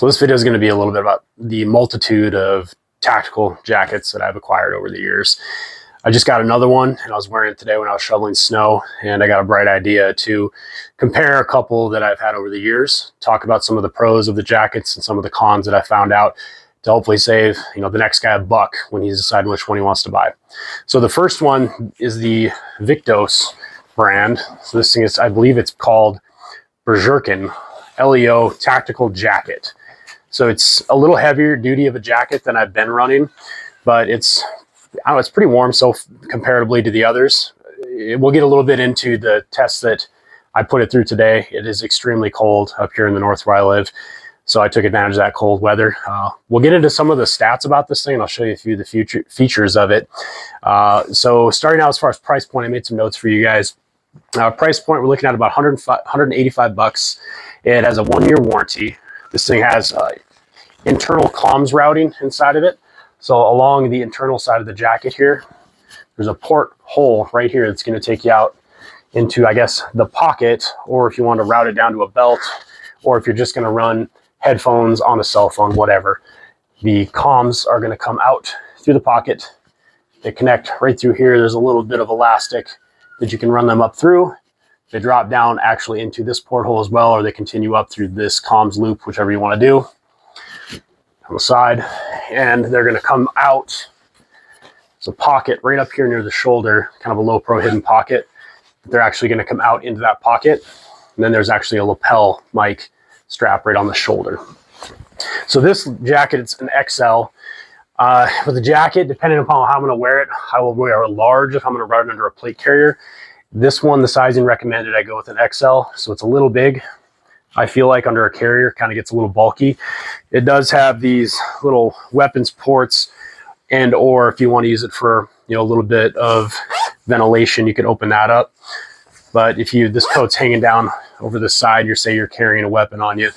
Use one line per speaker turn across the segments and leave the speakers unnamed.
So this video is going to be a little bit about the multitude of tactical jackets that I've acquired over the years. I just got another one and I was wearing it today when I was shoveling snow, and I got a bright idea to compare a couple that I've had over the years, talk about some of the pros of the jackets and some of the cons that I found out to hopefully save, the next guy a buck when he's deciding which one he wants to buy. So the first one is the V.XI brand. So this thing is, I believe it's called V.XI LEO tactical jacket. So it's a little heavier duty of a jacket than I've been running, but it's pretty warm so comparatively to the others. We'll get a little bit into the test that I put it through today. It is extremely cold up here in the north where I live, so I took advantage of that cold weather. We'll get into some of the stats about this thing, and I'll show you a few of the features of it. So starting out as far as price point, I made some notes for you guys. Price point, we're looking at about 185 bucks. It has a 1-year warranty. This thing has internal comms routing inside of it. So along the internal side of the jacket here, there's a port hole right here that's going to take you out into, I guess, the pocket, or if you want to route it down to a belt, or if you're just going to run headphones on a cell phone, whatever. The comms are going to come out through the pocket. They connect right through here. There's a little bit of elastic that you can run them up through. They drop down actually into this porthole as well, or they continue up through this comms loop, whichever you want to do, on the side. And they're going to come out. It's a pocket right up here near the shoulder, kind of a low pro hidden pocket. They're actually going to come out into that pocket. And then there's actually a lapel mic strap right on the shoulder. So this jacket, it's an XL. For the jacket, depending upon how I'm going to wear it, I will wear a large if I'm going to run it under a plate carrier. This one, the sizing recommended, I go with an XL, so it's a little big. I feel like under a carrier, kind of gets a little bulky. It does have these little weapons ports, and or if you want to use it for a little bit of ventilation, you can open that up. But if this coat's hanging down over the side, you're carrying a weapon on you,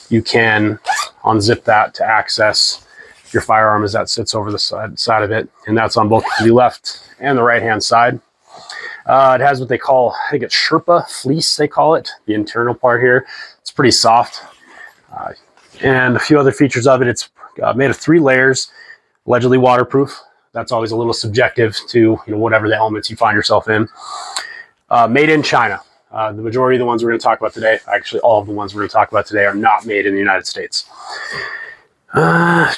you can unzip that to access your firearm as that sits over the side of it, and that's on both the left and the right hand side. It has what they call, I think it's Sherpa fleece, they call it, the internal part here. It's pretty soft. And a few other features of it. It's made of 3 layers, allegedly waterproof. That's always a little subjective to whatever the elements you find yourself in. Made in China. The majority of the ones we're going to talk about today, actually all of the ones we're going to talk about today, are not made in the United States. That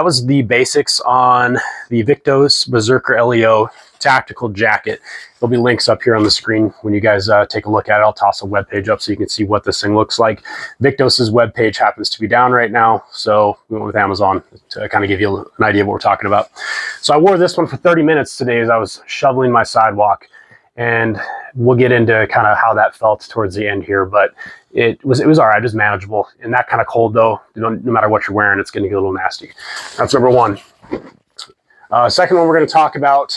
was the basics on the V.XI Berserker LEO tactical jacket. There'll be links up here on the screen when you guys take a look at it. I'll toss a webpage up so you can see what this thing looks like. V.XI's webpage happens to be down right now, so we went with Amazon to kind of give you an idea of what we're talking about. So I wore this one for 30 minutes today as I was shoveling my sidewalk, and we'll get into kind of how that felt towards the end here, but it was all right. It was manageable. In that kind of cold, though, no matter what you're wearing, it's going to get a little nasty. That's number one. Second one we're going to talk about.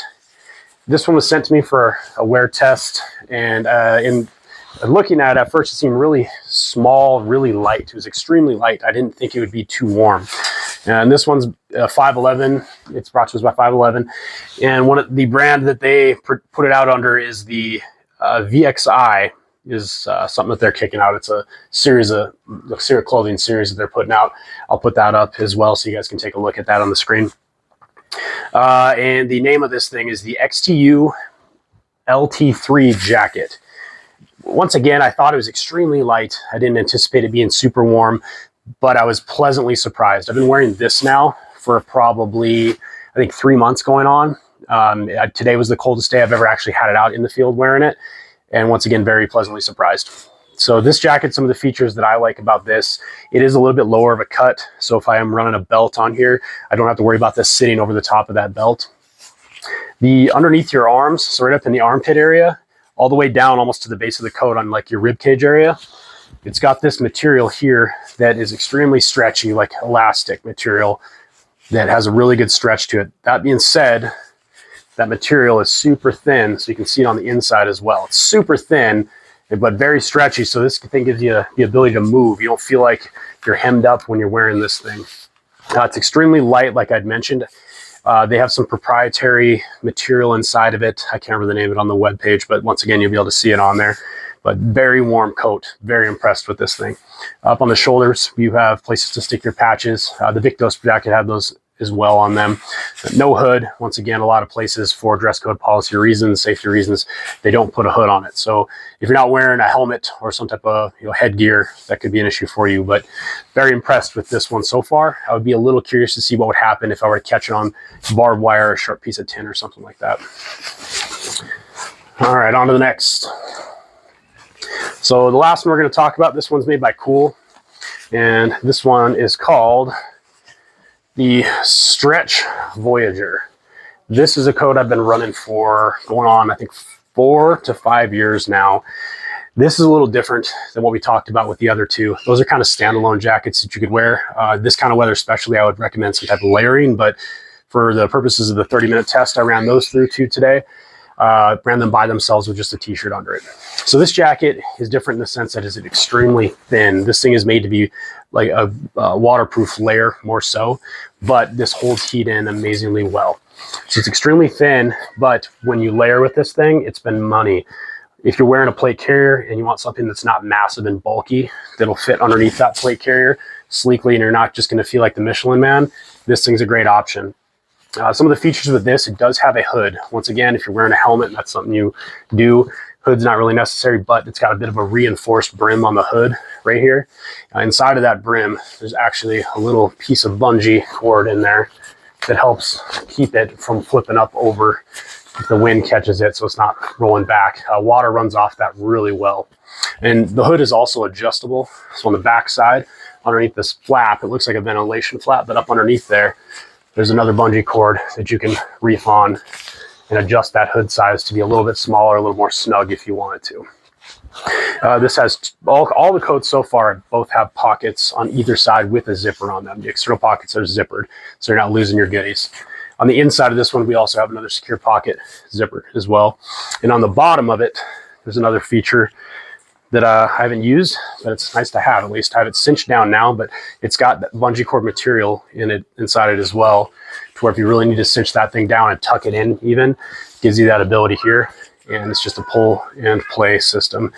This one was sent to me for a wear test, and in looking at it, at first it seemed really small, really light. It was extremely light. I didn't think it would be too warm. And this one's 511. It's brought to us by 511. And the brand that they put it out under is the V.XI, is something that they're kicking out. It's a clothing series that they're putting out. I'll put that up as well so you guys can take a look at that on the screen. And the name of this thing is the XTU LT3 jacket. Once again, I thought it was extremely light. I didn't anticipate it being super warm, but I was pleasantly surprised. I've been wearing this now for probably, I think, 3 months going on. Today was the coldest day I've ever actually had it out in the field wearing it. And once again, very pleasantly surprised. So this jacket, some of the features that I like about this, it is a little bit lower of a cut. So if I am running a belt on here, I don't have to worry about this sitting over the top of that belt. The underneath your arms, so right up in the armpit area, all the way down almost to the base of the coat on like your rib cage area, it's got this material here that is extremely stretchy, like elastic material that has a really good stretch to it. That being said, that material is super thin, so you can see it on the inside as well. It's super thin, but very stretchy, so this thing gives you the ability to move. You don't feel like you're hemmed up when you're wearing this thing. It's extremely light, like I'd mentioned. They have some proprietary material inside of it. I can't remember the name of it on the webpage, but once again, you'll be able to see it on there. but very warm coat. Very impressed with this thing. Up on the shoulders, you have places to stick your patches. The V.XI jacket had those as well on them. No hood. Once again, a lot of places for dress code policy reasons, safety reasons, they don't put a hood on it. So if you're not wearing a helmet or some type of headgear, that could be an issue for you. But very impressed with this one so far. I would be a little curious to see what would happen if I were to catch it on barbed wire or a sharp piece of tin or something like that. All right, on to the next. So the last one we're going to talk about, this one's made by Cool, and this one is called the Stretch Voyager. This is a coat I've been running for going on, I think, 4 to 5 years now. This is a little different than what we talked about with the other two. Those are kind of standalone jackets that you could wear. This kind of weather especially, I would recommend some type of layering, but for the purposes of the 30-minute test, I ran those through too today. Ran them by themselves with just a t-shirt under it. So this jacket is different in the sense that it's extremely thin. This thing is made to be like a waterproof layer more so, but this holds heat in amazingly well. So it's extremely thin, but when you layer with this thing, it's been money. If you're wearing a plate carrier and you want something that's not massive and bulky, that'll fit underneath that plate carrier sleekly, and you're not just going to feel like the Michelin Man, this thing's a great option. Some of the features with this, it does have a hood. Once again, if you're wearing a helmet and that's something you do, hood's not really necessary, but it's got a bit of a reinforced brim on the hood right here. Inside of that brim, there's actually a little piece of bungee cord in there that helps keep it from flipping up over if the wind catches it, so it's not rolling back. Water runs off that really well. And the hood is also adjustable. So on the back side, underneath this flap, it looks like a ventilation flap, but up underneath there, there's another bungee cord that you can reef on and adjust that hood size to be a little bit smaller, a little more snug if you wanted to. This has all the coats so far both have pockets on either side with a zipper on them. The external pockets are zippered, so you're not losing your goodies. On the inside of this one, we also have another secure pocket zipper as well. And on the bottom of it, there's another feature that I haven't used, but it's nice to have. At least I have it cinched down now, but it's got that bungee cord material in it inside it as well, to where if you really need to cinch that thing down and tuck it in even, gives you that ability here. And it's just a pull and play system.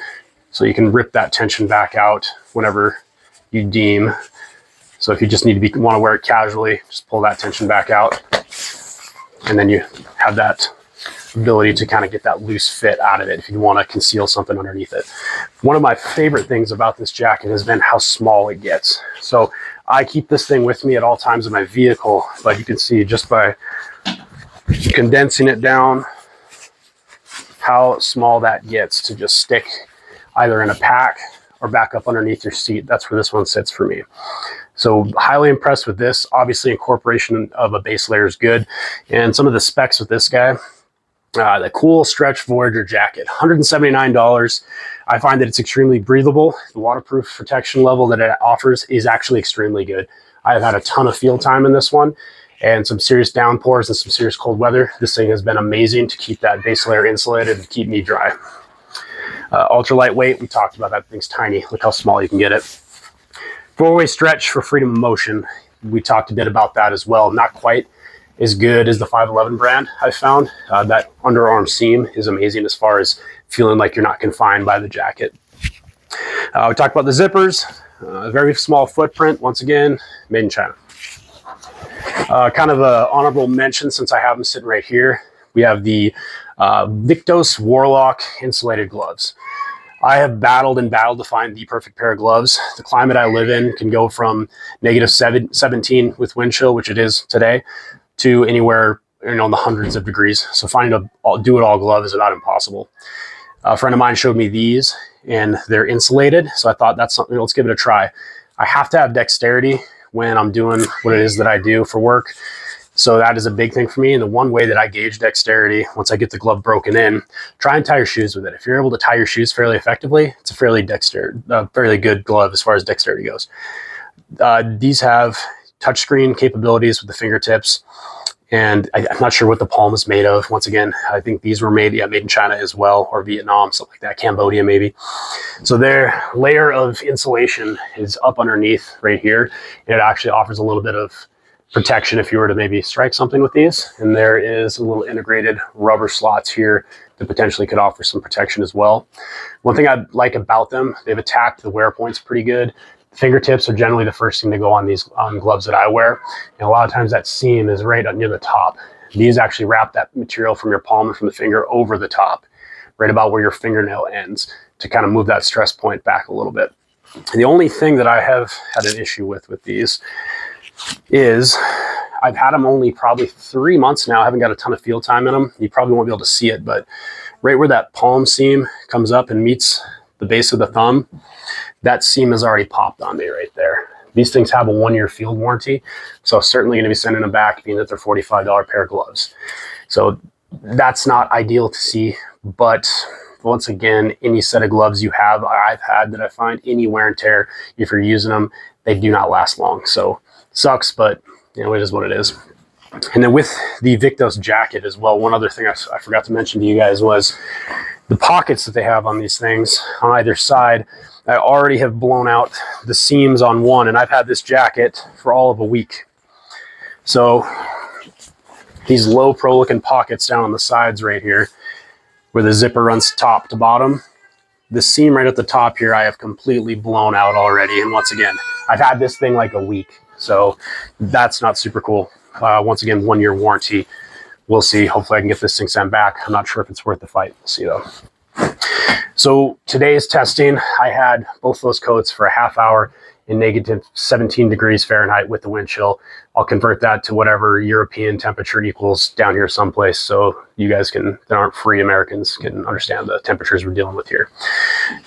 So you can rip that tension back out whenever you deem. So if you just need to want to wear it casually, just pull that tension back out. And then you have that ability to kind of get that loose fit out of it if you want to conceal something underneath it. One of my favorite things about this jacket has been how small it gets. So I keep this thing with me at all times in my vehicle, but you can see just by condensing it down how small that gets to just stick either in a pack or back up underneath your seat. That's where this one sits for me. So highly impressed with this. Obviously incorporation of a base layer is good. And some of the specs with this guy, the Cool Stretch Voyager jacket, $179. I find that it's extremely breathable. The waterproof protection level that it offers is actually extremely good. I've had a ton of field time in this one and some serious downpours and some serious cold weather. This thing has been amazing to keep that base layer insulated and keep me dry. Ultra lightweight, we talked about that thing's tiny. Look how small you can get it. 4-way stretch for freedom of motion. We talked a bit about that as well. Not quite as good as the 511 brand, I've found. That underarm seam is amazing as far as feeling like you're not confined by the jacket. We talked about the zippers. Very small footprint, once again, made in China. Kind of an honorable mention, since I have them sitting right here, we have the V.XI Warlock insulated gloves. I have battled to find the perfect pair of gloves. The climate I live in can go from -17 with wind chill, which it is today, to anywhere in the hundreds of degrees. So finding a do-it-all glove is not impossible. A friend of mine showed me these, and they're insulated. So I thought that's something, let's give it a try. I have to have dexterity when I'm doing what it is that I do for work. So that is a big thing for me. And the one way that I gauge dexterity, once I get the glove broken in, try and tie your shoes with it. If you're able to tie your shoes fairly effectively, it's a fairly good glove as far as dexterity goes. These have touchscreen capabilities with the fingertips. And I'm not sure what the palm is made of. Once again, I think these were made in China as well, or Vietnam, something like that, Cambodia maybe. So their layer of insulation is up underneath right here. And it actually offers a little bit of protection if you were to maybe strike something with these. And there is a little integrated rubber slots here that potentially could offer some protection as well. One thing I like about them, they've attacked the wear points pretty good. Fingertips are generally the first thing to go on these gloves that I wear. And a lot of times that seam is right near the top. These actually wrap that material from your palm and from the finger over the top, right about where your fingernail ends, to kind of move that stress point back a little bit. And the only thing that I have had an issue with these is I've had them only probably 3 months now. I haven't got a ton of field time in them. You probably won't be able to see it, but right where that palm seam comes up and meets the base of the thumb, that seam has already popped on me right there. These things have a 1-year field warranty, so I'm certainly going to be sending them back, being that they're $45 pair of gloves. So that's not ideal to see, but once again, any set of gloves you have, I've had that I find any wear and tear, if you're using them, they do not last long. So sucks, but you know, it is what it is. And then with the V.XI jacket as well, one other thing I forgot to mention to you guys was the pockets that they have on these things on either side. I already have blown out the seams on one, and I've had this jacket for all of a week. So these low pro looking pockets down on the sides right here, where the zipper runs top to bottom, the seam right at the top here I have completely blown out already. And once again, I've had this thing like a week, so that's not super cool. Once again, 1-year warranty. We'll see. Hopefully I can get this thing sent back. I'm not sure if it's worth the fight. We'll see though. So today's testing, I had both those coats for a half hour in negative 17 degrees Fahrenheit with the wind chill. I'll convert that to whatever European temperature equals down here someplace, so you guys that aren't free Americans can understand the temperatures we're dealing with here.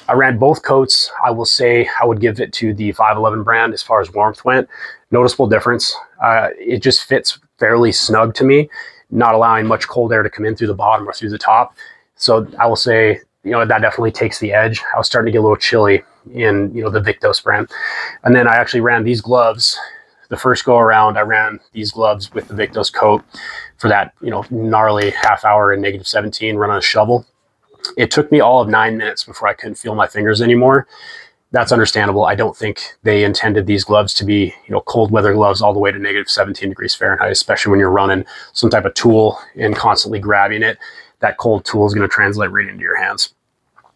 I ran both coats. I will say I would give it to the 511 brand as far as warmth went. Noticeable difference. It just fits fairly snug to me, not allowing much cold air to come in through the bottom or through the top. So I will say, you know, that definitely takes the edge. I was starting to get a little chilly in, you know, the V.XI brand. And then I actually ran these gloves. The first go around, I ran these gloves with the V.XI coat for that, you know, gnarly half hour in negative 17, run on a shovel. It took me all of 9 minutes before I couldn't feel my fingers anymore. That's understandable. I don't think they intended these gloves to be, you know, cold weather gloves all the way to negative 17 degrees Fahrenheit, especially when you're running some type of tool and constantly grabbing it. That cold tool is going to translate right into your hands.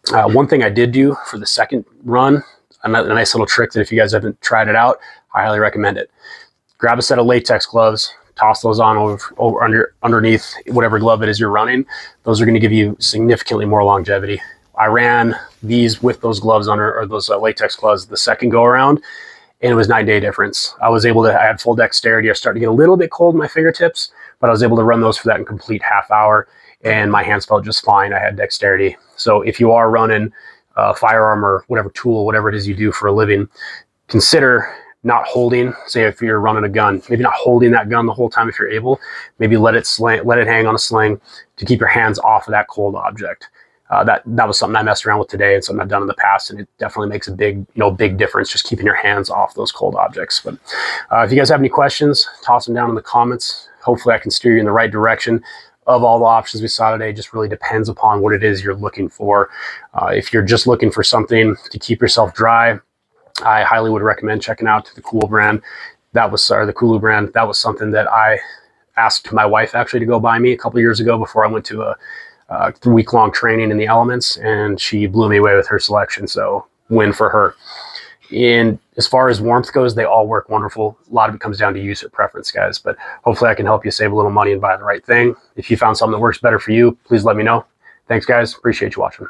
One thing I did do for the second run, a nice little trick that if you guys haven't tried it out, I highly recommend it. Grab a set of latex gloves, toss those on underneath whatever glove it is you're running. Those are going to give you significantly more longevity. I ran these with those gloves or those latex gloves the second go around, and it was 9-day difference. I had full dexterity. I started to get a little bit cold in my fingertips, but I was able to run those for that in complete half hour, and my hands felt just fine. I had dexterity. So if you are running a firearm or whatever tool, whatever it is you do for a living, consider not holding, say if you're running a gun, maybe not holding that gun the whole time if you're able. Maybe let it hang on a sling to keep your hands off of that cold object. That was something I messed around with today and something I've done in the past, and it definitely makes a big difference just keeping your hands off those cold objects. But if you guys have any questions, toss them down in the comments. Hopefully I can steer you in the right direction. Of all the options we saw today, just really depends upon what it is you're looking for. If you're just looking for something to keep yourself dry, I highly would recommend checking out the Kulu brand. The Kulu brand. That was something that I asked my wife actually to go buy me a couple years ago before I went to a 3-week-long training in the elements, and she blew me away with her selection. So win for her. And as far as warmth goes, they all work wonderful. A lot of it comes down to user preference, guys. But hopefully I can help you save a little money and buy the right thing. If you found something that works better for you, please let me know. Thanks, guys. Appreciate you watching.